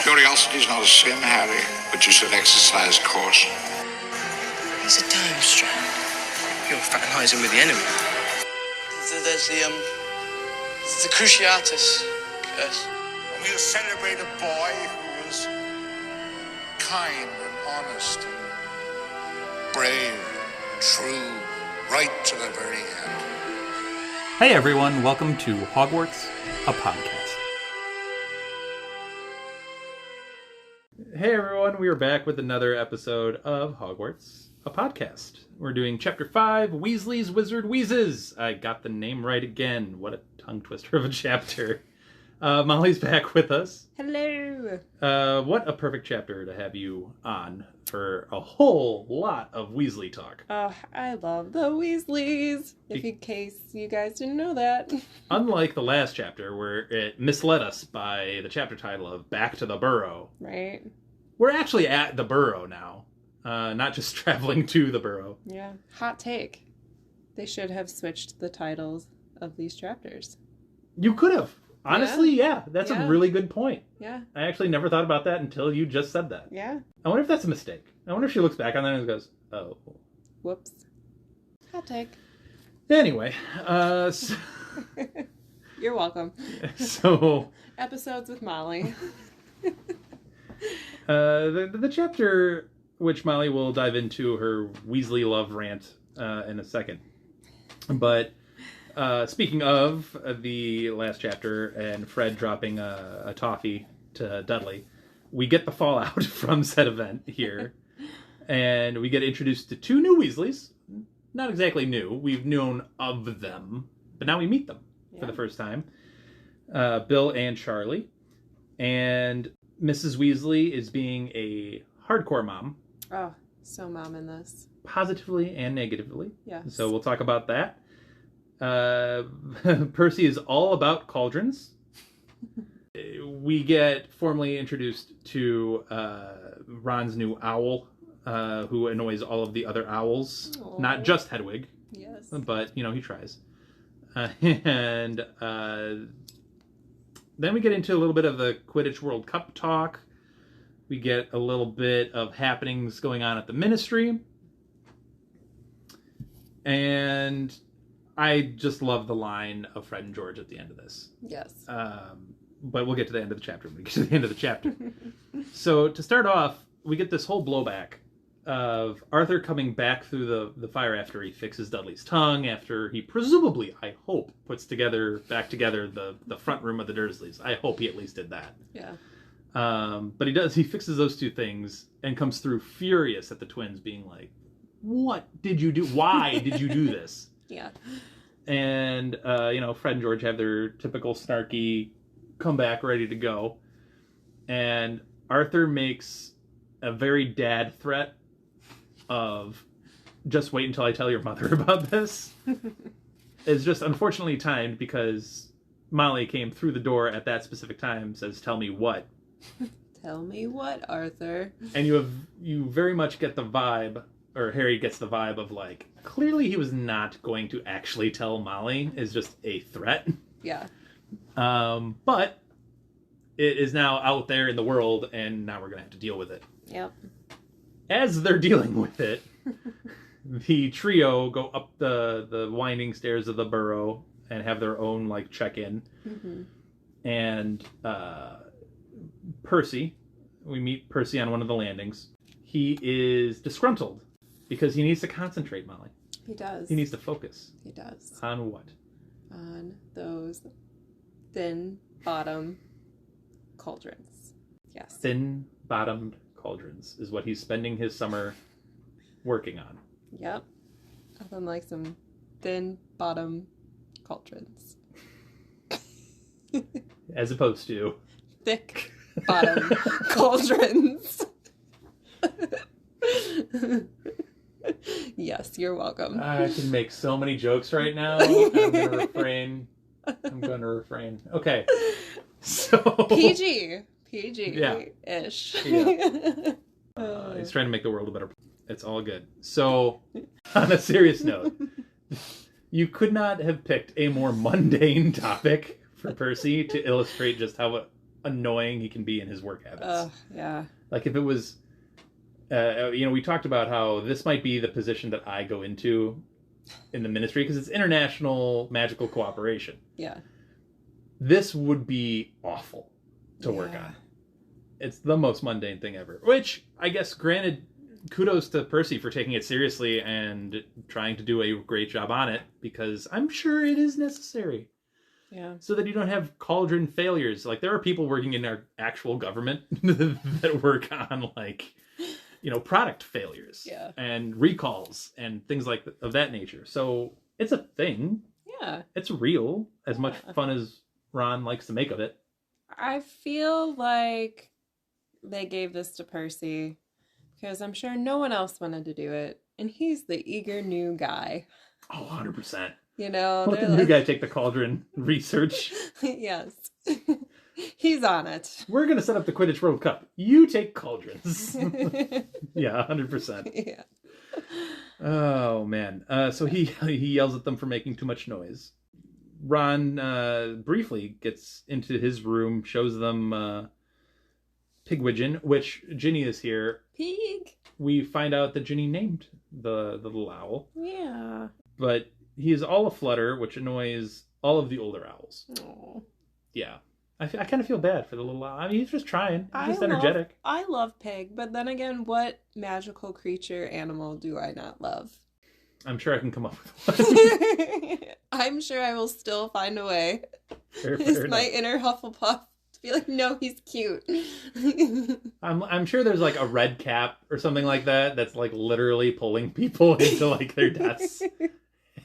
Curiosity's not a sin, Harry, but you should exercise caution. It's a time strap. You're fraternizing with the enemy. There's the Cruciatus curse. And we'll celebrate a boy who was kind and honest and brave and true, right to the very end. Hey everyone, welcome to Hogwarts, a podcast. Hey everyone, we are back with another episode of Hogwarts, a podcast. We're doing Chapter 5, Weasley's Wizard Wheezes. I got the name right again. What a tongue twister of a chapter. Mollie's back with us. Hello. What a perfect chapter to have you on for a whole lot of Weasley talk. Oh, I love the Weasleys, in case you guys didn't know that. Unlike the last chapter, where it misled us by the chapter title of Back to the Burrow. Right. We're actually at the Burrow now, not just traveling to the Burrow. Yeah. Hot take. They should have switched the titles of these chapters. You could have. Honestly, yeah. That's a really good point. Yeah. I actually never thought about that until you just said that. Yeah. I wonder if that's a mistake. I wonder if she looks back on that and goes, oh. Whoops. Hot take. Anyway, You're welcome. So... Episodes with Mollie. The chapter, which Mollie will dive into her Weasley love rant in a second. But speaking of the last chapter and Fred dropping a toffee to Dudley, we get the fallout from said event here. And we get introduced to two new Weasleys. Not exactly new. We've known of them. But now we meet them for the first time. Bill and Charlie. And Mrs. Weasley is being a hardcore mom. Oh, so mom in this. Positively and negatively. Yes. So we'll talk about that. Percy is all about cauldrons. We get formally introduced to Ron's new owl, who annoys all of the other owls. Aww. Not just Hedwig. Yes. But, he tries. And then we get into a little bit of the Quidditch World Cup talk. We get a little bit of happenings going on at the Ministry. And I just love the line of Fred and George at the end of this. Yes. But we'll get to the end of the chapter when we get to the end of the chapter. So to start off, we get this whole blowback of Arthur coming back through the fire after he fixes Dudley's tongue, after he presumably, I hope, puts back together the front room of the Dursleys. I hope he at least did that. Yeah. But he fixes those two things and comes through furious at the twins, being like, what did you do? Why did you do this? Yeah. And, Fred and George have their typical snarky comeback ready to go. And Arthur makes a very dad threat of, just wait until I tell your mother about this. It's just unfortunately timed because Mollie came through the door at that specific time, says, tell me what. Tell me what, Arthur. And you very much get the vibe, or Harry gets the vibe of like, clearly he was not going to actually tell Mollie, is just a threat. Yeah. But it is now out there in the world, and now we're going to have to deal with it. Yep. As they're dealing with it, the trio go up the winding stairs of the Burrow and have their own like check-in. Mm-hmm. And Percy, we meet Percy on one of the landings. He is disgruntled because he needs to concentrate, Mollie. He does. He needs to focus. He does. On what? On those thin bottom cauldrons. Yes. Thin-bottomed cauldrons is what he's spending his summer working on. Yep. Nothing like some thin bottom cauldrons. As opposed to... thick bottom cauldrons. Yes, you're welcome. I can make so many jokes right now. I'm going to refrain. Okay. So... PG-ish. Yeah. He's trying to make the world a better place. It's all good. So, on a serious note, you could not have picked a more mundane topic for Percy to illustrate just how annoying he can be in his work habits. Yeah. Like if it was, we talked about how this might be the position that I go into in the ministry because it's international magical cooperation. Yeah. This would be awful to work on. It's the most mundane thing ever. Which, I guess, granted, kudos to Percy for taking it seriously and trying to do a great job on it, because I'm sure it is necessary. Yeah. So that you don't have cauldron failures. Like, there are people working in our actual government that work on, like, product failures. Yeah. And recalls and things of that nature. So, it's a thing. Yeah. It's real, as much fun as Ron likes to make of it. I feel like they gave this to Percy because I'm sure no one else wanted to do it. And he's the eager new guy. Oh, 100%. Let the new guy take the cauldron research. Yes. He's on it. We're going to set up the Quidditch World Cup. You take cauldrons. Yeah, 100%. Yeah. Oh, man. So he yells at them for making too much noise. Ron briefly gets into his room, shows them Pigwidgeon, which Ginny is here. Pig. We find out that Ginny named the little owl. Yeah. But he is all aflutter, which annoys all of the older owls. Aww. Yeah. I kind of feel bad for the little owl. I mean, he's just trying. He's just energetic. I love Pig, but then again, what magical animal do I not love? I'm sure I can come up with one. I'm sure I will still find a way. Fair My enough. inner Hufflepuff to be like, no, he's cute. I'm sure there's like a red cap or something like that that's like literally pulling people into like their deaths.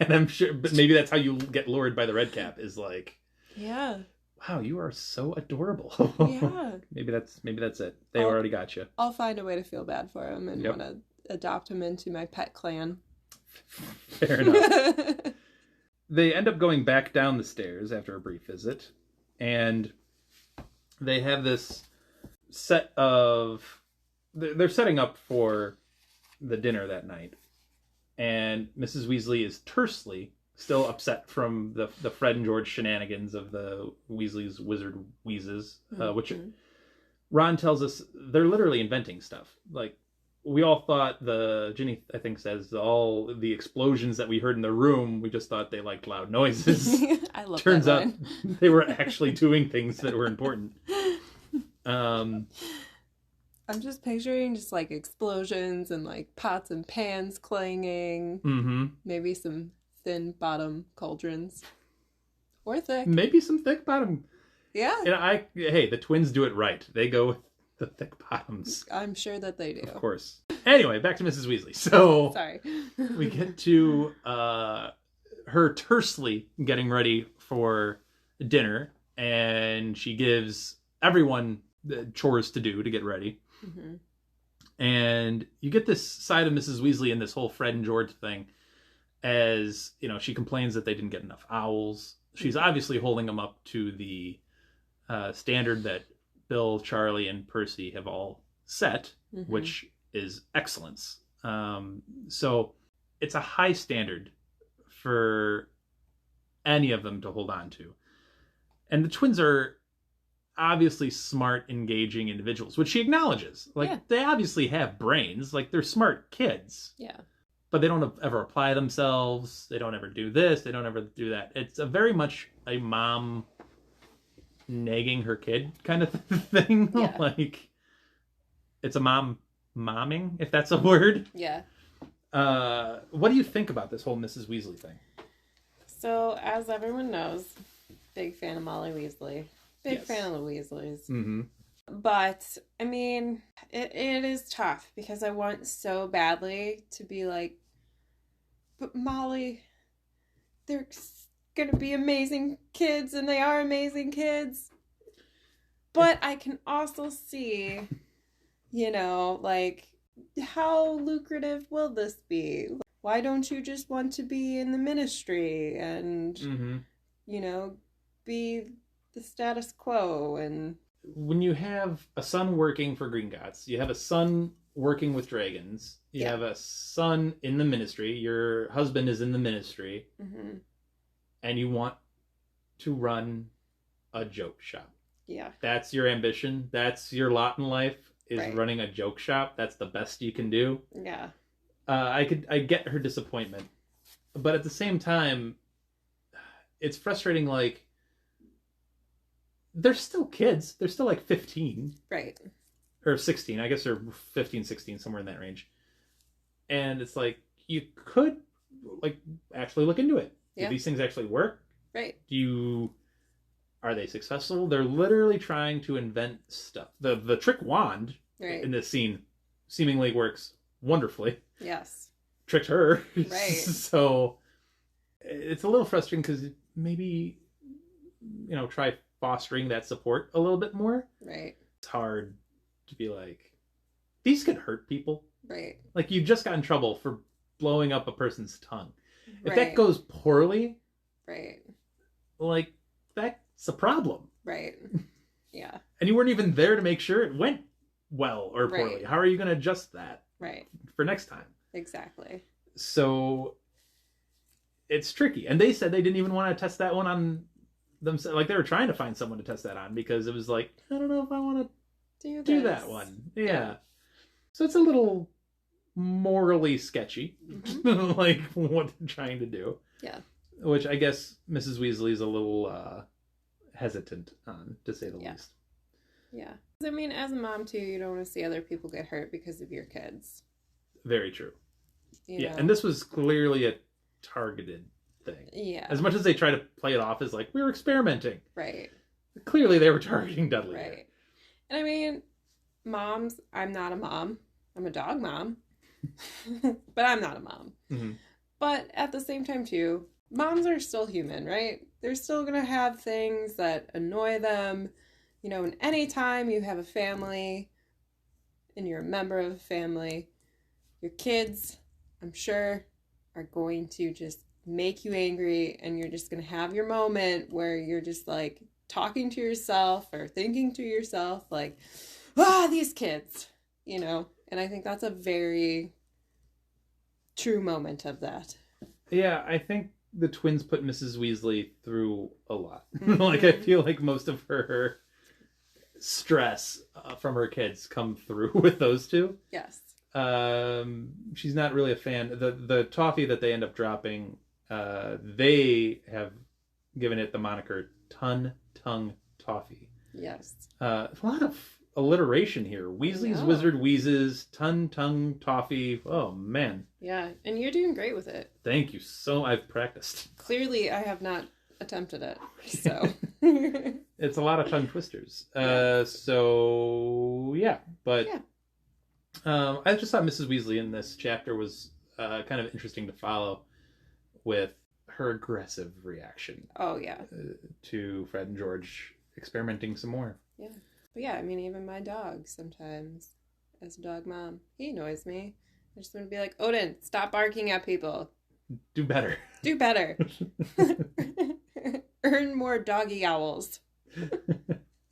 And I'm sure, but maybe that's how you get lured by the red cap is like, yeah. Wow, you are so adorable. Yeah. Maybe that's it. They already got you. I'll find a way to feel bad for him and want to adopt him into my pet clan. Fair enough. They end up going back down the stairs after a brief visit, and they have this set of... They're setting up for the dinner that night, and Mrs. Weasley is tersely still upset from the Fred and George shenanigans of the Weasleys' wizard Wheezes, which Ron tells us they're literally inventing stuff. Like, we all thought Ginny, I think, says all the explosions that we heard in the room, we just thought they liked loud noises. I love Turns that out line. they were actually doing things that were important. I'm just picturing just like explosions and like pots and pans clanging. Mm-hmm. Maybe some thin bottom cauldrons. Or thick. Maybe some thick bottom. Yeah. And hey, the twins do it right. They go with the thick bottoms. I'm sure that they do. Of course. Anyway, back to Mrs. Weasley. So Sorry. we get to her tersely getting ready for dinner, and she gives everyone the chores to do to get ready. Mm-hmm. And you get this side of Mrs. Weasley in this whole Fred and George thing, as she complains that they didn't get enough owls. She's obviously holding them up to the standard that Bill, Charlie, and Percy have all set, which is excellence. So it's a high standard for any of them to hold on to. And the twins are obviously smart, engaging individuals, which she acknowledges. Like, they obviously have brains. Like, they're smart kids. Yeah. But they don't ever apply themselves. They don't ever do this. They don't ever do that. It's a very much a mom nagging her kid kind of thing. Yeah. Like, it's a momming, if that's a word. Yeah. What do you think about this whole Mrs. Weasley thing? So, as everyone knows, big fan of Mollie Weasley. Big Yes. fan of the Weasleys. Mm-hmm. But, I mean, it is tough because I want so badly to be like, but Mollie, they're going to be amazing kids and they are amazing kids. But I can also see, like, how lucrative will this be? Why don't you just want to be in the ministry and, be the status quo? And when you have a son working for Gringotts, you have a son working with dragons, you have a son in the ministry, your husband is in the ministry, and you want to run a joke shop. Yeah. That's your ambition. That's your lot in life, is Right. running a joke shop. That's the best you can do. Yeah. I get her disappointment, but at the same time, it's frustrating. Like, they're still kids. They're still like 15 Right. or 16. I guess they're 15, 16, somewhere in that range. And it's like, you could like actually look into it. Yeah. Do these things actually work? Right. Are they successful? They're literally trying to invent stuff. The trick wand Right. in this scene seemingly works wonderfully. Yes. Tricked her. Right. So it's a little frustrating because maybe, try fostering that support a little bit more. Right. It's hard to be like, these could hurt people. Right. Like, you just got in trouble for blowing up a person's tongue. If Right. that goes poorly, Right. like, that's a problem. Right. Yeah. And you weren't even there to make sure it went well or poorly. Right. How are you going to adjust that Right. for next time? Exactly. So it's tricky. And they said they didn't even want to test that one on themselves. Like, they were trying to find someone to test that on because it was like, I don't know if I want to do that one. Yeah. So it's a little morally sketchy, Mhm. like what they're trying to do. Yeah. Which I guess Mrs. Weasley is a little hesitant on, to say the least. Yeah. I mean, as a mom, too, you don't want to see other people get hurt because of your kids. Very true. You know? And this was clearly a targeted thing. Yeah. As much as they try to play it off as like, we were experimenting. Right. Clearly they were targeting Dudley. Right. Here. And I mean, moms, I'm not a mom. I'm a dog mom. But I'm not a mom. Mm-hmm. But at the same time, too, moms are still human, right? They're still going to have things that annoy them. And anytime you have a family and you're a member of a family, your kids, I'm sure, are going to just make you angry, and you're just going to have your moment where you're just like talking to yourself or thinking to yourself like, these kids, And I think that's a very true moment of that. Yeah, I think the twins put Mrs. Weasley through a lot. Mm-hmm. Like, I feel like most of her stress from her kids come through with those two. Yes. She's not really a fan. The toffee that they end up dropping, they have given it the moniker Ton Tongue Toffee. Yes. A lot of alliteration here. Weasley's Yeah. Wizard Wheezes, Ton Tongue Toffee. Oh, man. Yeah, and you're doing great with it. Thank you. I've practiced. Clearly, I have not attempted it, so. It's a lot of tongue twisters. Yeah. So, yeah. But Yeah. I just thought Mrs. Weasley in this chapter was kind of interesting to follow with her aggressive reaction Oh, yeah. to Fred and George experimenting some more. Yeah. But yeah, I mean, even my dog sometimes, as a dog mom, he annoys me. I just want to be like, Odin, stop barking at people. Do better. Do better. Earn more doggy owls.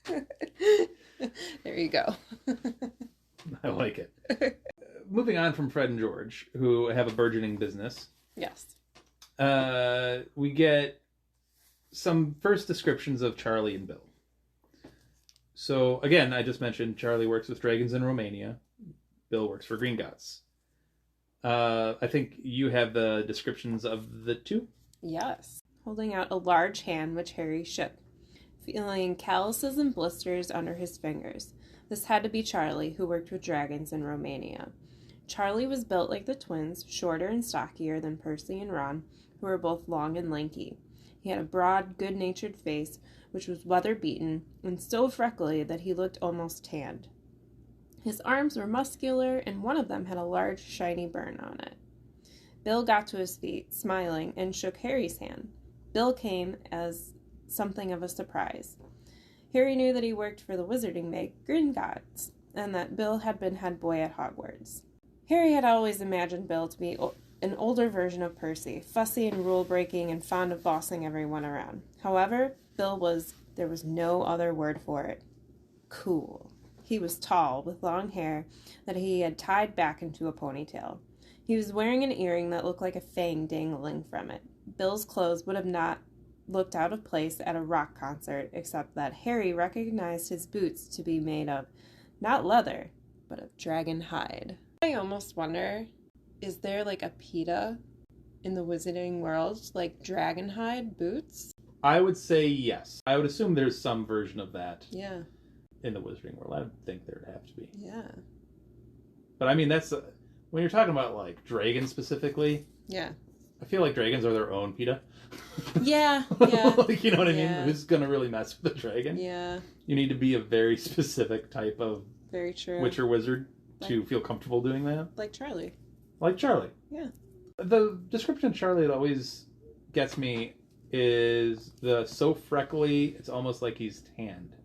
There you go. I like it. Moving on from Fred and George, who have a burgeoning business, Yes. we get some first descriptions of Charlie and Bill. So, again, I just mentioned Charlie works with dragons in Romania. Bill works for Gringotts. I think you have the descriptions of the two. Yes. Holding out a large hand which Harry shook, feeling calluses and blisters under his fingers. This had to be Charlie, who worked with dragons in Romania. Charlie was built like the twins, shorter and stockier than Percy and Ron, who were both long and lanky. He had a broad, good-natured face, which was weather-beaten, and so freckly that he looked almost tanned. His arms were muscular, and one of them had a large, shiny burn on it. Bill got to his feet, smiling, and shook Harry's hand. Bill came as something of a surprise. Harry knew that he worked for the wizarding make Gringotts, and that Bill had been head boy at Hogwarts. Harry had always imagined Bill to be an older version of Percy, fussy and rule-breaking and fond of bossing everyone around. However, Bill was, there was no other word for it, cool. He was tall, with long hair that he had tied back into a ponytail. He was wearing an earring that looked like a fang dangling from it. Bill's clothes would looked out of place at a rock concert, except that Harry recognized his boots to be made of not leather, but of dragon hide. I almost wonder, is there like a PETA in the wizarding world, like dragon hide boots? I would say yes. I would assume there's some version of that. Yeah. In the wizarding world. I don't think there'd have to be. Yeah. But I mean, that's when you're talking about like dragons specifically. Yeah. I feel like dragons are their own PETA. Yeah. Yeah. Like, you know what I mean? Who's gonna really mess with a dragon? Yeah. You need to be a very specific type of very true witcher wizard to feel comfortable doing that. Like Charlie. Like Charlie. Yeah. The description of Charlie that always gets me is the so freckly, it's almost like he's tanned.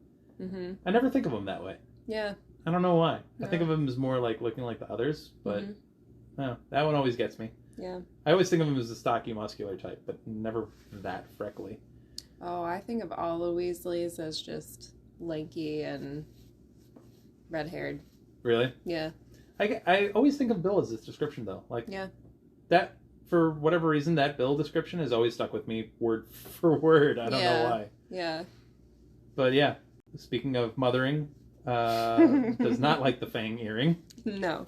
Mm-hmm. I never think of him that way. Yeah. I don't know why. No. I think of him as more like looking like the others, but no, that one always gets me. Yeah. I always think of him as a stocky, muscular type, but never that freckly. Oh, I think of all the Weasleys as just lanky and red-haired. Really? Yeah. I always think of Bill as this description, though. Like, yeah. That, for whatever reason, that Bill description has always stuck with me word for word. I don't know why. Yeah. But yeah, speaking of mothering, does not like the Fang earring. No.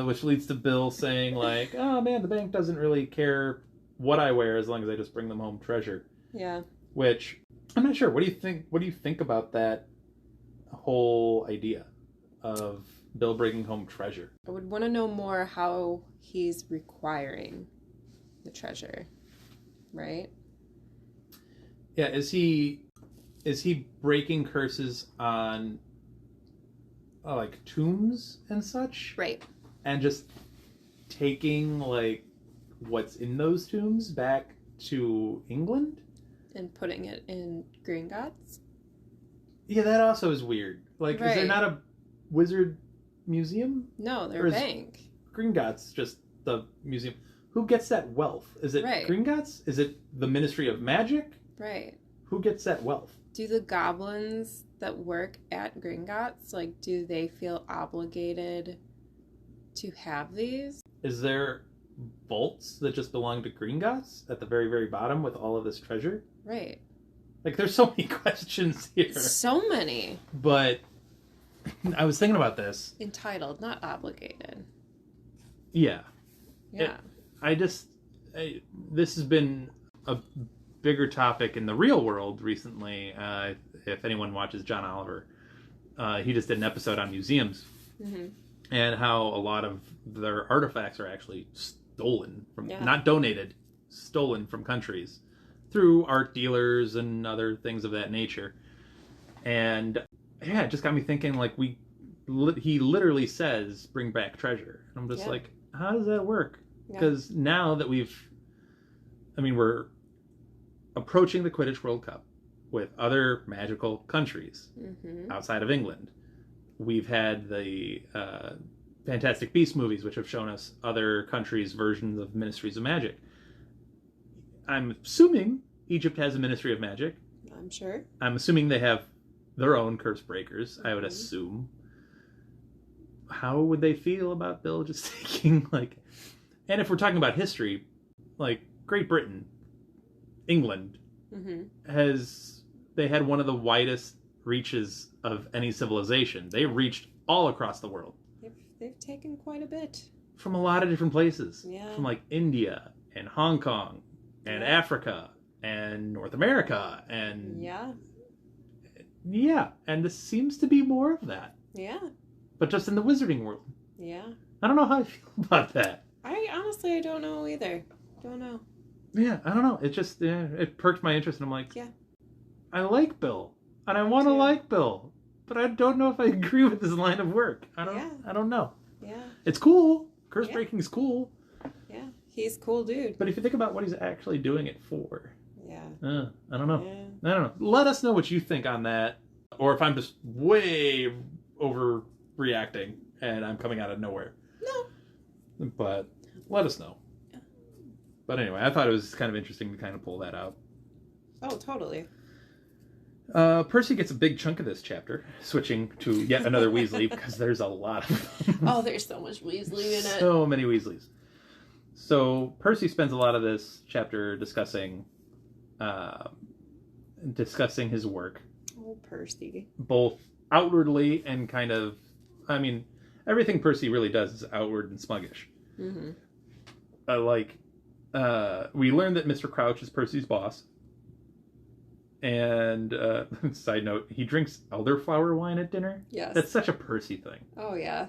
Which leads to Bill saying, like, oh man, the bank doesn't really care what I wear as long as I just bring them home treasure. Yeah. Which, I'm not sure. What do you think? What do you think about that whole idea of Bill bringing home treasure? I would want to know more how he's requiring the treasure, right? Yeah, is he breaking curses on like tombs and such? Right. And just taking like what's in those tombs back to England? And putting it in Gringotts? Yeah, that also is weird. Like, is there not a wizard museum? No, they're a bank. Gringotts just the museum. Who gets that wealth? Is it Gringotts? Is it the Ministry of Magic? Right. Who gets that wealth? Do the goblins that work at Gringotts, like, do they feel obligated to have these? Is there vaults that just belong to Gringotts at the very, very bottom with all of this treasure? Right. Like, there's so many questions here. So many. But I was thinking about this. Entitled, not obligated. Yeah. Yeah. This has been a bigger topic in the real world recently. If anyone watches John Oliver, he just did an episode on museums and how a lot of their artifacts are actually stolen from, not donated, stolen from countries through art dealers and other things of that nature. And yeah, it just got me thinking, like, he literally says, bring back treasure. And I'm just like, how does that work? Because now that we're approaching the Quidditch World Cup with other magical countries outside of England. We've had the Fantastic Beasts movies, which have shown us other countries' versions of Ministries of Magic. I'm assuming Egypt has a Ministry of Magic. I'm sure. I'm assuming they have their own curse breakers, I would assume. How would they feel about Bill just taking, like... And if we're talking about history, like, Great Britain, England, they had one of the widest reaches of any civilization. They reached all across the world. They've taken quite a bit. From a lot of different places. Yeah. From, like, India, and Hong Kong, and Africa, and North America, and... Yeah, and this seems to be more of that. Yeah. But just in the wizarding world. Yeah. I don't know how I feel about that. I don't know either. Don't know. Yeah, I don't know. It just, it perked my interest, and I'm like, I like Bill, and I want to like Bill, but I don't know if I agree with his line of work. I don't know. Yeah. It's cool. Curse breaking is cool. Yeah. He's a cool dude. But if you think about what he's actually doing it for. Yeah. I don't know. Yeah. I don't know. Let us know what you think on that, or if I'm just way overreacting and I'm coming out of nowhere. No. But let us know. Yeah. But anyway, I thought it was kind of interesting to kind of pull that out. Oh, totally. Percy gets a big chunk of this chapter, switching to yet another Weasley, because there's a lot of them. Oh, there's so much Weasley in it. So many Weasleys. So Percy spends a lot of this chapter discussing discussing his work. Oh, Percy. Both outwardly and kind of, I mean, everything Percy really does is outward and smuggish. Mm-hmm. We learned that Mr. Crouch is Percy's boss. And, side note, he drinks elderflower wine at dinner. Yes. That's such a Percy thing. Oh, yeah.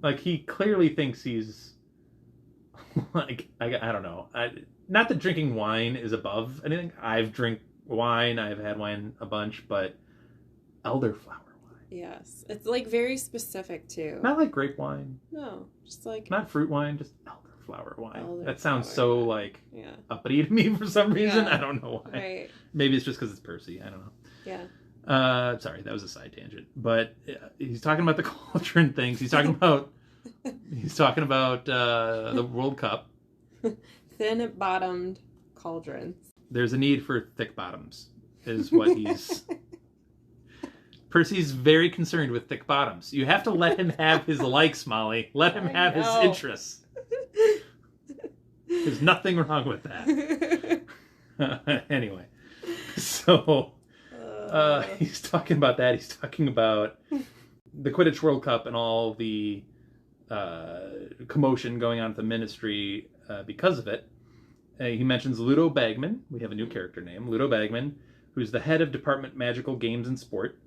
Like, he clearly thinks he's, like, I don't know. Not that drinking wine is above anything. I've drank wine. I've had wine a bunch, but elderflower wine. Yes. It's, like, very specific, too. Not like grape wine. No. Just, like... Not fruit wine, just elderflower wine. Elderflower. That sounds so, like, yeah. uppity to me for some reason. Yeah. I don't know why. Right. Maybe it's just because it's Percy. I don't know. Yeah. Sorry, that was a side tangent. But he's talking about the cauldron things. He's talking about the World Cup. Thin-bottomed cauldrons. There's a need for thick bottoms, is what he's... Percy's very concerned with thick bottoms. You have to let him have his likes, Molly. Let him have his interests. There's nothing wrong with that. Anyway, so he's talking about that. He's talking about the Quidditch World Cup and all the commotion going on at the Ministry because of it. He mentions Ludo Bagman. We have a new character name, Ludo Bagman, who's the head of Department Magical Games and Sport.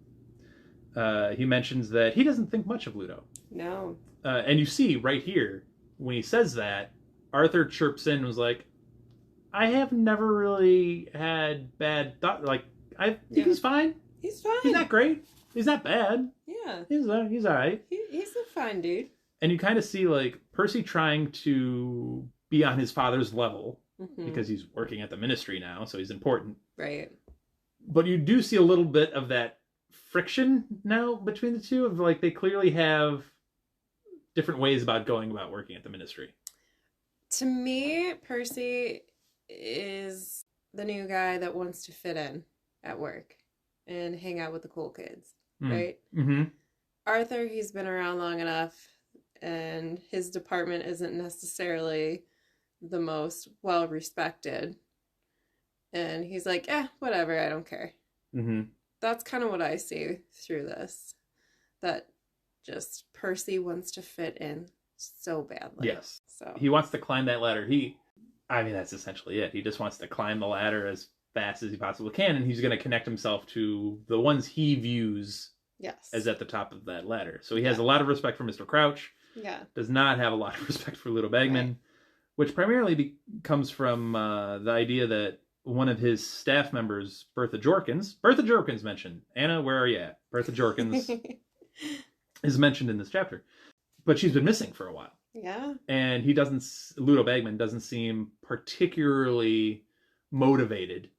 He mentions that he doesn't think much of Ludo. No. And you see right here, when he says that, Arthur chirps in and was like, I have never really had bad thought. Like, I think he's fine. He's fine. He's not great. He's not bad. Yeah. He's all right. He's a fine dude. And you kind of see, like, Percy trying to be on his father's level because he's working at the Ministry now, so he's important. Right. But you do see a little bit of that friction now between the two of, like, they clearly have different ways about going about working at the Ministry. To me, Percy is the new guy that wants to fit in at work and hang out with the cool kids, right? Mm-hmm. Arthur, he's been around long enough, and his department isn't necessarily the most well-respected. And he's like, whatever, I don't care. Mm-hmm. That's kind of what I see through this. That just Percy wants to fit in so badly. Yes. So he wants to climb that ladder. That's essentially it. He just wants to climb the ladder as fast as he possibly can, and he's going to connect himself to the ones he views as at the top of that ladder. So he has a lot of respect for Mr. Crouch. Yeah. Does not have a lot of respect for Ludo Bagman, which primarily comes from the idea that one of his staff members, Bertha Jorkins mentioned. Anna, where are you at? Bertha Jorkins is mentioned in this chapter. But she's been missing for a while. Yeah. And Ludo Bagman doesn't seem particularly motivated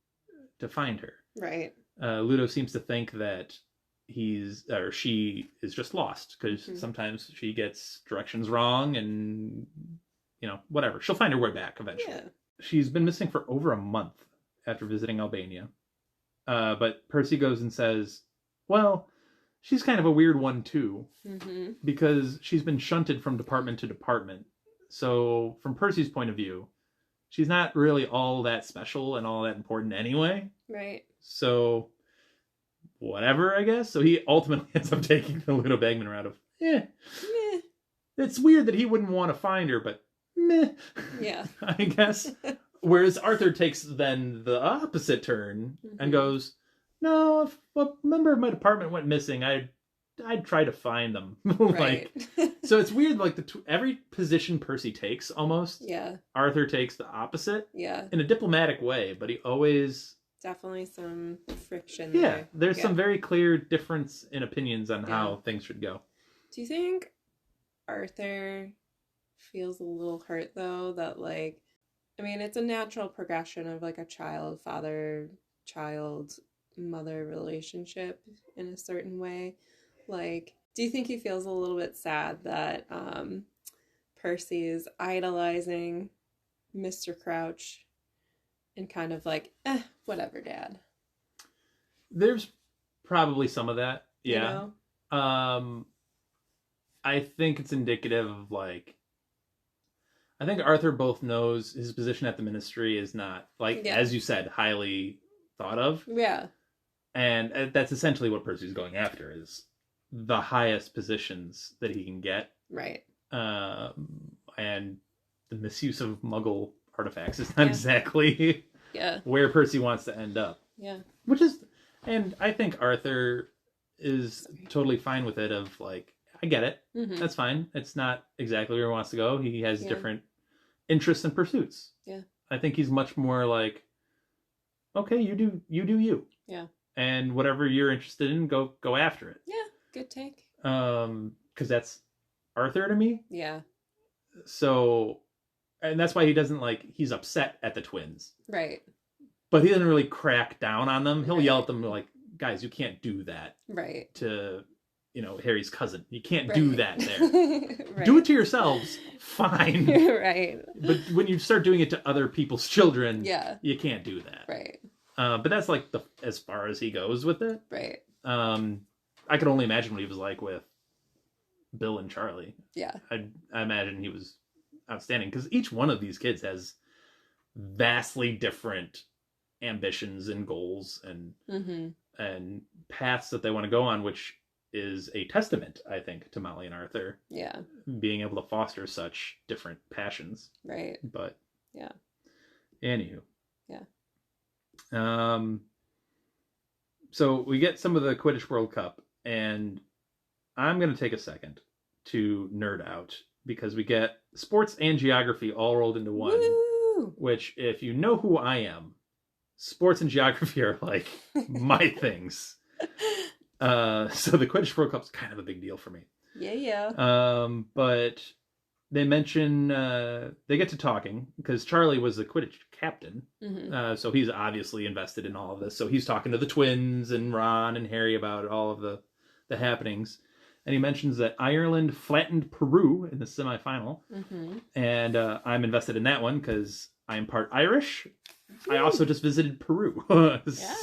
to find her. Right. Ludo seems to think that she is just lost because sometimes she gets directions wrong and, whatever. She'll find her way back eventually. Yeah. She's been missing for over a month after visiting Albania. But Percy goes and says, well, she's kind of a weird one, too, because she's been shunted from department to department. So, from Percy's point of view, she's not really all that special and all that important anyway. Right. So, whatever, I guess. So, he ultimately ends up taking the Ludo Bagman route of, It's weird that he wouldn't want to find her, but meh. Yeah. I guess. Whereas Arthur takes then the opposite turn and goes, no, if a member of my department went missing, I'd try to find them. So it's weird, like every position Percy takes almost, Arthur takes the opposite. Yeah. In a diplomatic way, but he always... Definitely some friction there. Yeah, there's some very clear difference in opinions on how things should go. Do you think Arthur feels a little hurt, though, that, it's a natural progression of, a child-father, child-mother relationship in a certain way. Do you think he feels a little bit sad that Percy is idolizing Mr. Crouch and kind of whatever, Dad? There's probably some of that, yeah. I think it's indicative of, I think Arthur both knows his position at the ministry is not, like, as you said, highly thought of. Yeah. And that's essentially what Percy's going after, is the highest positions that he can get. Right. And the misuse of Muggle artifacts is not exactly where Percy wants to end up. Yeah. Which is, and I think Arthur is totally fine with it, of like, I get it. Mm-hmm. That's fine. It's not exactly where he wants to go. He has different interests and pursuits. Yeah. I think he's much more like, okay, you do you. Yeah. And whatever you're interested in, go after it. Yeah. Good take. Because that's Arthur to me. Yeah. So, and that's why he doesn't he's upset at the twins. Right. But he doesn't really crack down on them. He'll yell at them like, guys, you can't do that. Right. To, Harry's cousin. You can't do that there. Right. Do it to yourselves. Fine. Right. But when you start doing it to other people's children, you can't do that. Right. But that's like as far as he goes with it. Right. I could only imagine what he was like with Bill and Charlie. Yeah. I imagine he was outstanding, because each one of these kids has vastly different ambitions and goals and paths that they want to go on, which is a testament, I think, to Mollie and Arthur. Yeah. Being able to foster such different passions. Right. But yeah. Anywho. Yeah. So we get some of the Quidditch World Cup, and I'm going to take a second to nerd out, because we get sports and geography all rolled into one. Woo! Which, if you know who I am, sports and geography are like my things. So the Quidditch World Cup's kind of a big deal for me. Yeah. But they mention, they get to talking, because Charlie was the Quidditch captain. Mm-hmm. So he's obviously invested in all of this. So he's talking to the twins and Ron and Harry about all of the happenings. And he mentions that Ireland flattened Peru in the semifinal. Mm-hmm. And I'm invested in that one because I'm part Irish. I also just visited Peru.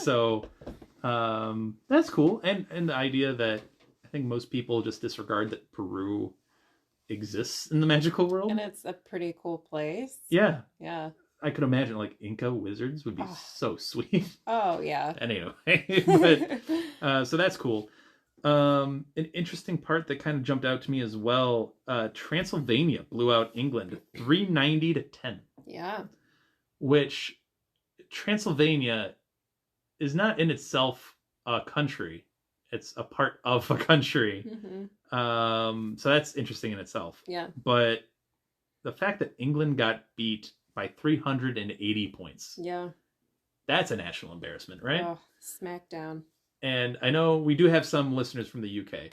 So that's cool. And the idea that I think most people just disregard that Peru exists in the magical world. And it's a pretty cool place. Yeah. Yeah. I could imagine Inca wizards would be so sweet. Oh, yeah. Anyway, but so that's cool. An interesting part that kind of jumped out to me as well, Transylvania blew out England 390-10. Yeah. Which Transylvania is not in itself a country. It's a part of a country. Mm-hmm. So that's interesting in itself. Yeah. But the fact that England got beat by 380 points. Yeah. That's a national embarrassment, right? Oh, smackdown. And I know we do have some listeners from the UK.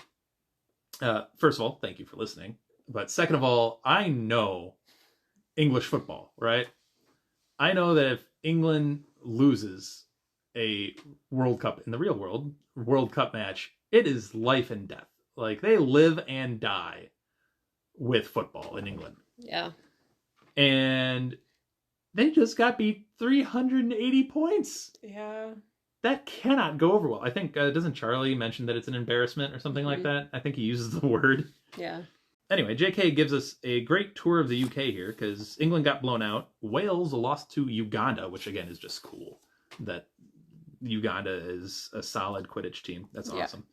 First of all, thank you for listening. But second of all, I know English football, right? I know that if England loses a World Cup in the real World Cup match, it is life and death. They live and die with football in England. Yeah. And they just got beat 380 points. Yeah. That cannot go over well. I think, doesn't Charlie mention that it's an embarrassment or something like that? I think he uses the word. Yeah. Anyway, JK gives us a great tour of the UK here, because England got blown out. Wales lost to Uganda, which again is just cool. That Uganda is a solid Quidditch team. That's awesome.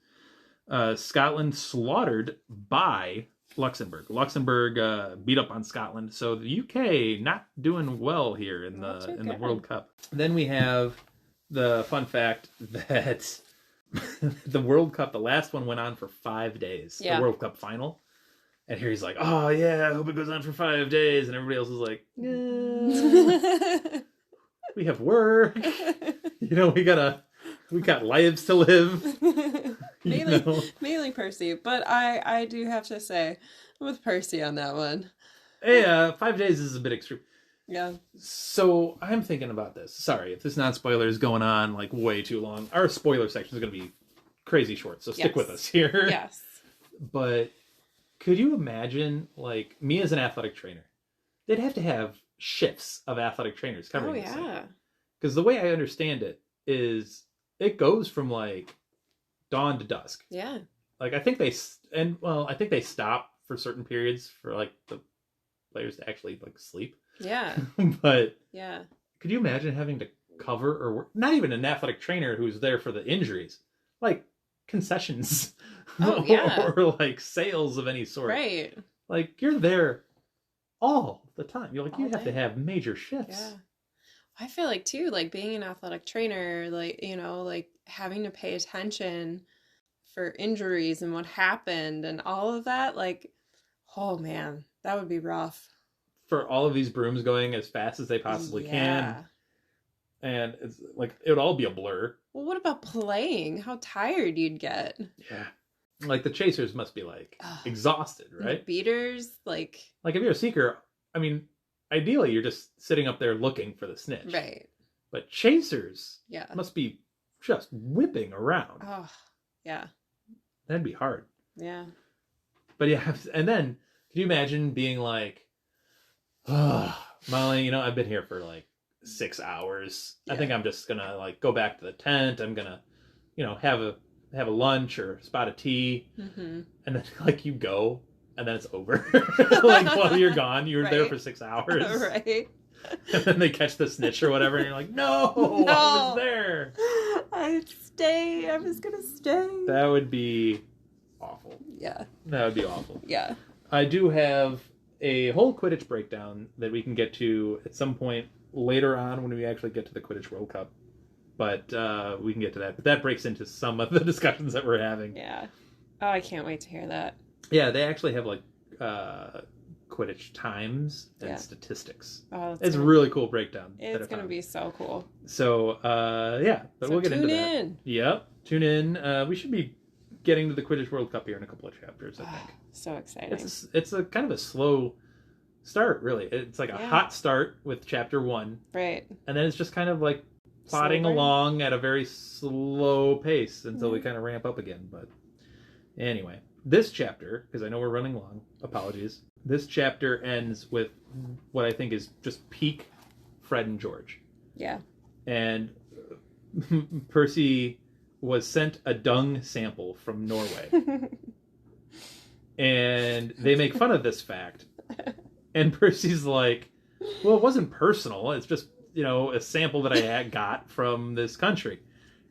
Scotland slaughtered by Luxembourg. Luxembourg beat up on Scotland. So the UK not doing well here in the World Cup. Then we have the fun fact that the World Cup, the last one, went on for 5 days. Yeah. The World Cup final. And here he's like, oh yeah, I hope it goes on for 5 days. And everybody else is like, we have work. We got lives to live. Mainly Percy. But I do have to say, I'm with Percy on that one. Hey, 5 days is a bit extreme. Yeah. So I'm thinking about this. Sorry if this non-spoiler is going on way too long. Our spoiler section is going to be crazy short, so stick with us here. Yes. But could you imagine, me as an athletic trainer? They'd have to have shifts of athletic trainers covering this. Oh, yeah. Because the way I understand it is it goes from, dawn to dusk. Yeah. I think they stop for certain periods for, the players to actually like sleep. Yeah. But Yeah. could you imagine having to cover or not even an athletic trainer who's there for the injuries, like concessions or like sales of any sort. Right. Like you're there all the time. You're like, All you have to day. have major shifts. Yeah. I feel like too, like being an athletic trainer, like, you know, like having to pay attention for injuries and what happened and all of that, like, oh man, that would be rough. For all of these brooms going as fast as they possibly can. And it's like, it would all be a blur. Well, what about playing? How tired you'd get. Yeah. Like the chasers must be like exhausted, right? Beaters, like if you're a seeker, I mean, ideally you're just sitting up there looking for the snitch. right. But chasers Yeah. must be just whipping around. Oh, yeah. That'd be hard. Yeah. But yeah, and then can you imagine being like, oh, Mollie, you know, I've been here for like 6 hours. Yeah. I think I'm just gonna like go back to the tent. I'm gonna, you know, have a lunch or a spot of tea. Mm-hmm. And then like you go and then it's over. Like while you're gone, you were there for 6 hours. Right. And then they catch the snitch or whatever and you're like, no, I was there. I'd stay. I was gonna stay. That would be awful. Yeah. That would be awful. Yeah. I do have a whole Quidditch breakdown that we can get to at some point later on when we actually get to the Quidditch World Cup. But we can get to that. But that breaks into some of the discussions that we're having. Yeah. Oh, I can't wait to hear that. Yeah, they actually have like Quidditch times and Yeah. statistics. Oh, It's a really cool breakdown. It's going to be so cool. So, yeah, but So we'll get into that. Tune in. Yep, tune in. We should be getting to the Quidditch World Cup here in a couple of chapters, I think. So exciting. It's a kind of a slow start, really. It's like a hot start with chapter 1. Right. And then it's just kind of like plodding Slow burn. along at a very slow pace until we kind of ramp up again. But anyway, this chapter, because I know we're running long, apologies. This chapter ends with what I think is just peak Fred and George. Yeah. And Percy was sent a dung sample from Norway. And they make fun of this fact. And Percy's like, well, it wasn't personal. It's just, you know, a sample that I got from this country.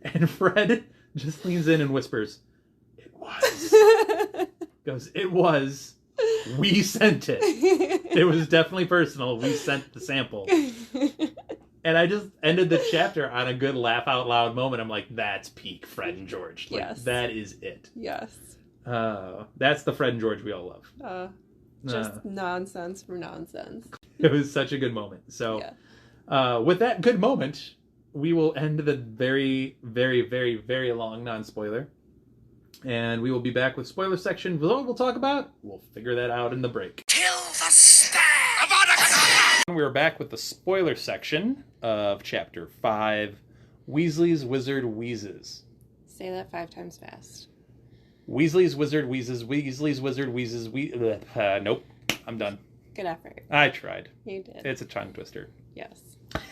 And Fred just leans in and whispers, it was. Goes, it was. We sent it. It was definitely personal. We sent the sample. And I just ended the chapter on a good laugh out loud moment. I'm like, that's peak Fred and George. Like, Yes. that is it. Yes. That's the Fred and George we all love. Just nonsense for nonsense. It was such a good moment. So, Yeah. with that good moment, we will end the very, very, very, very long non-spoiler. And we will be back with spoiler section. What we'll talk about, we'll figure that out in the break. Kill the stag! We're back with the spoiler section of Chapter 5, Weasley's Wizard Wheezes. Say that 5 times fast. Weasley's Wizard Wheezes, Weasley's Wizard Wheezes, nope, I'm done. Good effort. I tried. You did. It's a tongue twister. Yes.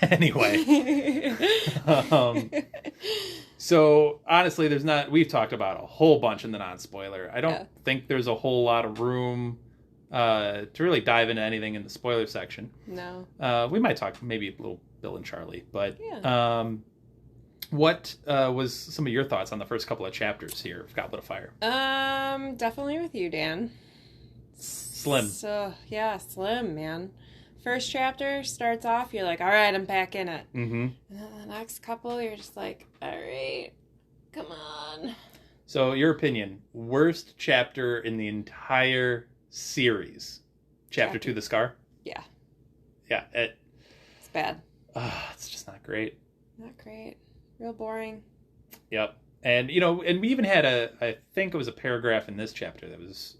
Anyway. So, honestly, we've talked about a whole bunch in the non-spoiler. I don't think there's a whole lot of room to really dive into anything in the spoiler section. No. We might talk maybe a little Bill and Charlie, but Yeah. what was some of your thoughts on the first couple of chapters here of Goblet of Fire? Definitely with you, Dan. Slim. So, yeah, slim, man. First chapter starts off, you're like, all right, I'm back in it. Mm-hmm. And then the next couple, you're just like, all right, come on. So, your opinion, worst chapter in the entire series? Chapter 2, The Scar? Yeah. Yeah. It's bad. It's just not great. Not great. Real boring. Yep. And, you know, and we even had I think it was a paragraph in this chapter that was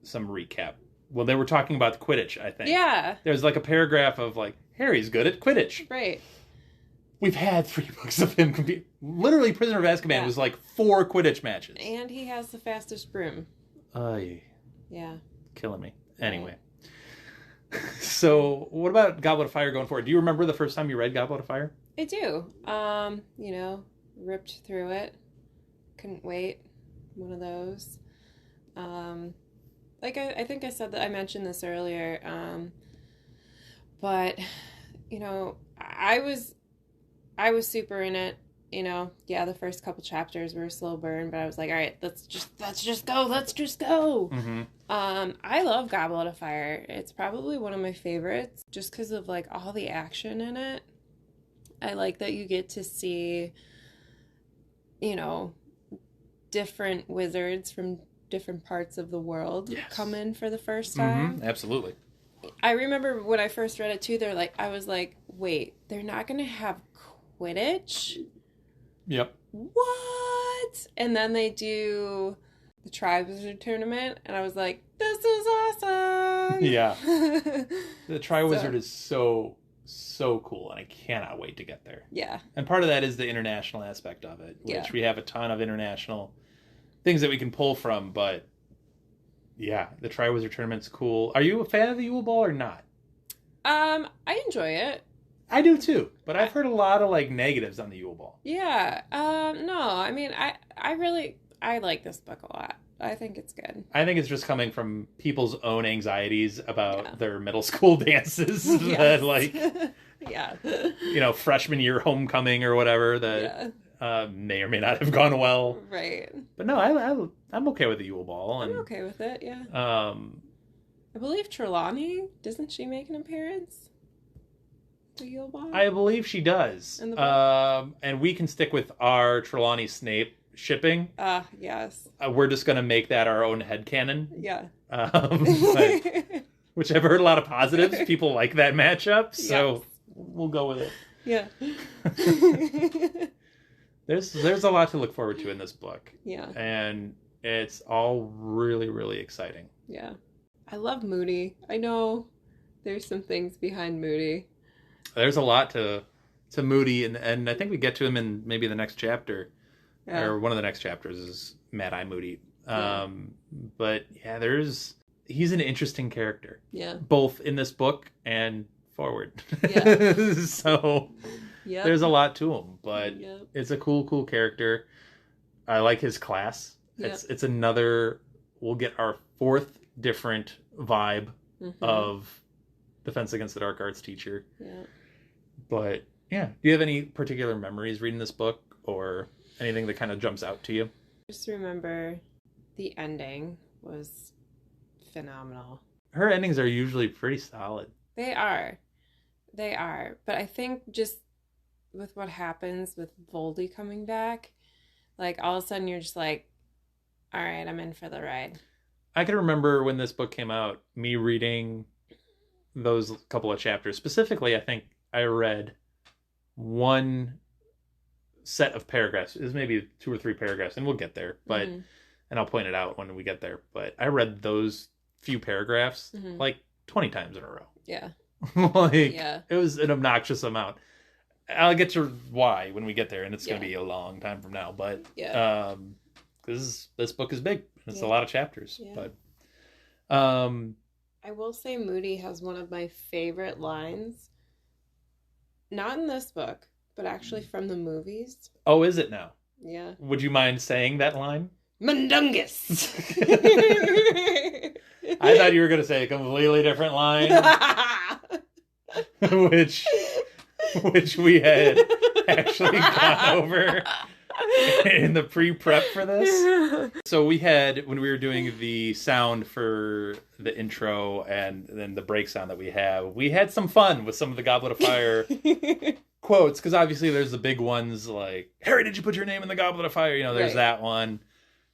some recap. Well, they were talking about Quidditch, I think. Yeah. There was like a paragraph of like, Harry's good at Quidditch. Right. We've had 3 books of him compete. Literally, Prisoner of Azkaban was like 4 Quidditch matches. And he has the fastest broom. Yeah. Killing me. Anyway. So, what about Goblet of Fire going forward? Do you remember the first time you read Goblet of Fire? I do. You know, ripped through it. Couldn't wait. One of those. like I think I said that I mentioned this earlier, but you know, I was super in it. You know, yeah, the first couple chapters were a slow burn, but I was like, all right, let's just go. Mm-hmm. I love Goblet of Fire. It's probably one of my favorites just because of like all the action in it. I like that you get to see, you know, different wizards from different parts of the world come in for the first time. Mm-hmm. Absolutely. I remember when I first read it too, I was like, wait, they're not going to have Quidditch? Yep. What? And then they do the Tri-Wizard Tournament, and I was like, this is awesome! Yeah. The Tri-Wizard is so cool, and I cannot wait to get there. Yeah. And part of that is the international aspect of it, which we have a ton of international things that we can pull from, but yeah, the Tri-Wizard Tournament's cool. Are you a fan of the Yule Ball or not? I enjoy it. I do too, but I've heard a lot of like negatives on the Yule Ball. Yeah. No, I mean, I like this book a lot. I think it's good. I think it's just coming from people's own anxieties about their middle school dances that like, yeah, you know, freshman year homecoming or whatever that may or may not have gone well. Right. But no, I'm okay with the Yule Ball. And, I'm okay with it. Yeah. I believe Trelawney, doesn't she make an appearance? The Yule Ball. I believe she does. In the book? And we can stick with our Trelawney Snape shipping. Yes. We're just going to make that our own headcanon. Yeah. Which I've heard a lot of positives. People like that matchup, so we'll go with it. Yeah. There's a lot to look forward to in this book. Yeah. And it's all really, really exciting. Yeah. I love Moody. I know there's some things behind Moody. There's a lot to Moody, and I think we get to him in maybe the next chapter. Yeah. Or one of the next chapters is Mad Eye Moody. But yeah, he's an interesting character. Yeah. Both in this book and forward. Yeah. So there's a lot to him, but it's a cool character. I like his class. It's another, we'll get our fourth different vibe of Defense Against the Dark Arts teacher. Yeah. But yeah, do you have any particular memories reading this book or anything that kind of jumps out to you? Just remember the ending was phenomenal. Her endings are usually pretty solid. They are. But I think just with what happens with Voldy coming back, like all of a sudden you're just like, all right, I'm in for the ride. I can remember when this book came out, me reading those couple of chapters. Specifically, I think I read one set of paragraphs. It was maybe 2 or 3 paragraphs, and we'll get there. But and I'll point it out when we get there. But I read those few paragraphs like 20 times in a row. Yeah. It was an obnoxious amount. I'll get to why when we get there, and it's going to be a long time from now. But this book is big. It's a lot of chapters. Yeah. But I will say Moody has one of my favorite lines. Not in this book, but actually from the movies. Oh, is it now? Yeah. Would you mind saying that line? Mundungus! I thought you were going to say a completely different line. which we had actually gone over in the pre-prep for this. So we had, when we were doing the sound for the intro and then the break sound that we had some fun with some of the Goblet of Fire quotes, because obviously there's the big ones like, Harry, did you put your name in the Goblet of Fire? You know, there's that one.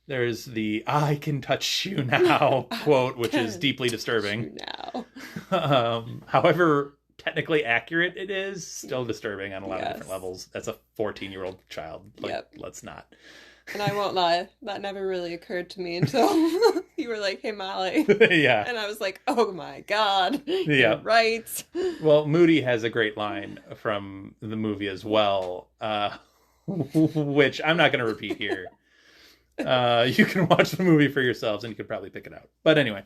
There's the I can touch you now quote, which is deeply disturbing. However technically accurate it is, still disturbing on a lot of different levels. That's a 14-year-old child. Let's not. And I won't lie, that never really occurred to me until you were like, hey, Mollie. Yeah. And I was like, oh my God. Yeah. You're right. Well, Moody has a great line from the movie as well, which I'm not going to repeat here. You can watch the movie for yourselves and you could probably pick it out. But anyway.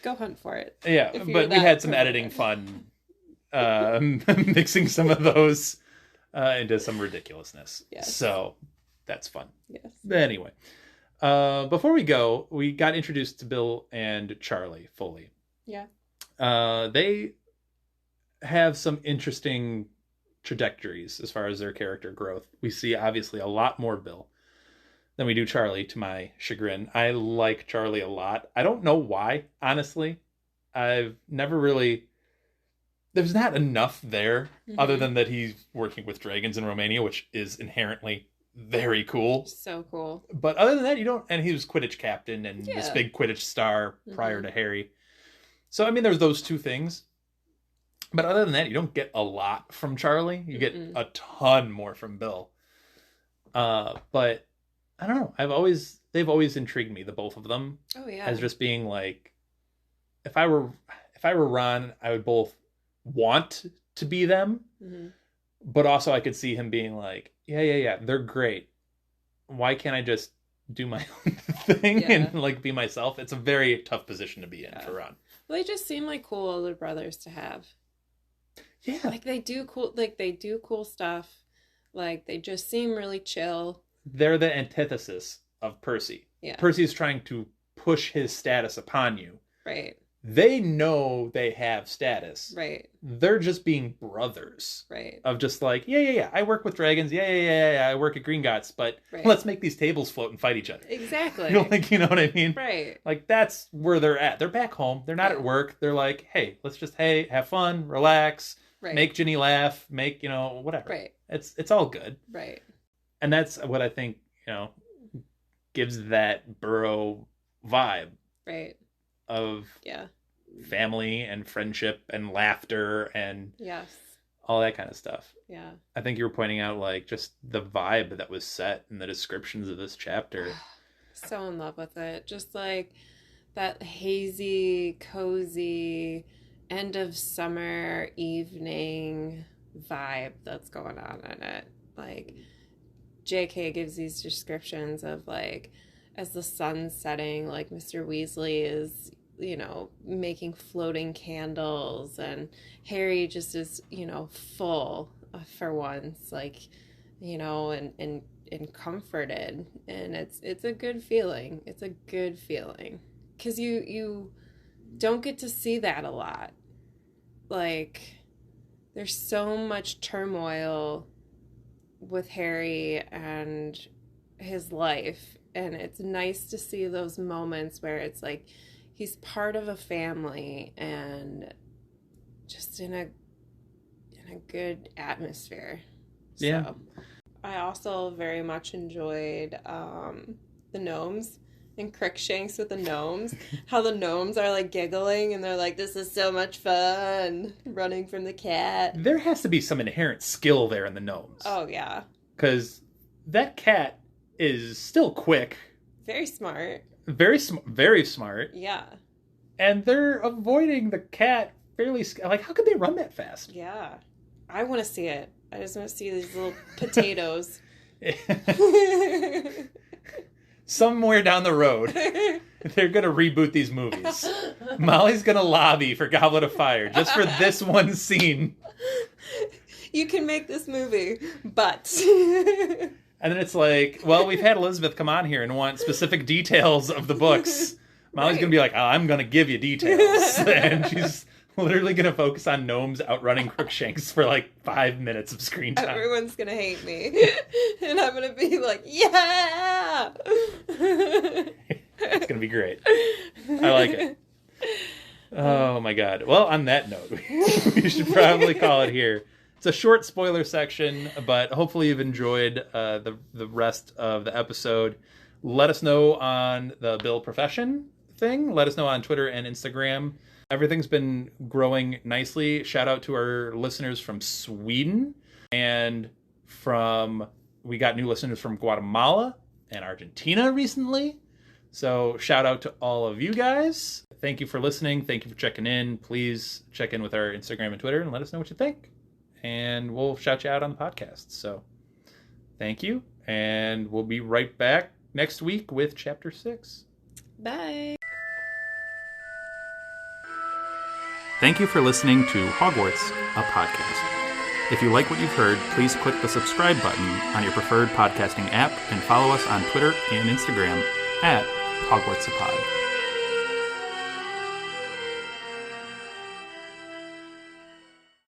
Go hunt for it. Yeah, but we had some editing fun mixing some of those into some ridiculousness. Yes. So that's fun. Yes. But anyway. Before we go, we got introduced to Bill and Charlie fully. Yeah. They have some interesting trajectories as far as their character growth. We see obviously a lot more Bill than we do Charlie, to my chagrin. I like Charlie a lot. I don't know why, honestly. I've never really... There's not enough there, other than that he's working with dragons in Romania, which is inherently very cool. So cool. But other than that, you don't... And he was Quidditch captain and this big Quidditch star prior to Harry. So, I mean, there's those two things. But other than that, you don't get a lot from Charlie. You get a ton more from Bill. But I don't know. They've always intrigued me, the both of them. Oh yeah. As just being like, if I were Ron, I would both want to be them, but also I could see him being like, yeah, they're great. Why can't I just do my own thing and like be myself? It's a very tough position to be in for Ron. Well, they just seem like cool older brothers to have. Yeah. Like they do cool stuff. Like they just seem really chill. They're the antithesis of Percy. Yeah. Percy's trying to push his status upon you. Right. They know they have status. Right. They're just being brothers. Right. Of just like, yeah. I work with dragons. Yeah. I work at Gringotts, but let's make these tables float and fight each other. Exactly. You know what I mean? Right. Like that's where they're at. They're back home. They're not at work. They're like, hey, let's just have fun, relax, make Ginny laugh, make, whatever. Right. It's all good. Right. And that's what I think, gives that Burrow vibe. Right. Of family and friendship and laughter and all that kind of stuff. Yeah. I think you were pointing out like just the vibe that was set in the descriptions of this chapter. So in love with it. Just like that hazy, cozy, end of summer evening vibe that's going on in it. Like JK gives these descriptions of like, as the sun's setting, like Mr. Weasley is, making floating candles, and Harry just is, full for once, like, and comforted, and it's a good feeling. It's a good feeling because you don't get to see that a lot. Like, there's so much turmoil with Harry and his life. And it's nice to see those moments where it's like he's part of a family and just in a good atmosphere. Yeah. So, I also very much enjoyed the gnomes and Crookshanks with the gnomes. How the gnomes are like giggling and they're like, this is so much fun, running from the cat. There has to be some inherent skill there in the gnomes. Oh, yeah. Because that cat is still quick. Very smart. Very smart. Yeah. And they're avoiding the cat fairly... Like, how could they run that fast? Yeah. I want to see it. I just want to see these little potatoes. Somewhere down the road, they're going to reboot these movies. Mollie's going to lobby for Goblet of Fire just for this one scene. You can make this movie, but... And then it's like, well, we've had Elizabeth come on here and want specific details of the books. Mollie's going to be like, I'm going to give you details. And she's literally going to focus on gnomes outrunning Crookshanks for like 5 minutes of screen time. Everyone's going to hate me. And I'm going to be like, yeah! It's going to be great. I like it. Oh my God. Well, on that note, we should probably call it here. It's a short spoiler section, but hopefully you've enjoyed the rest of the episode. Let us know on the Bill Profession thing. Let us know on Twitter and Instagram. Everything's been growing nicely. Shout out to our listeners from Sweden and we got new listeners from Guatemala and Argentina recently. So shout out to all of you guys. Thank you for listening. Thank you for checking in. Please check in with our Instagram and Twitter and let us know what you think. And we'll shout you out on the podcast. So thank you. And we'll be right back next week with Chapter 6. Bye. Thank you for listening to Hogwarts, a podcast. If you like what you've heard, please click the subscribe button on your preferred podcasting app and follow us on Twitter and Instagram at HogwartsAPod.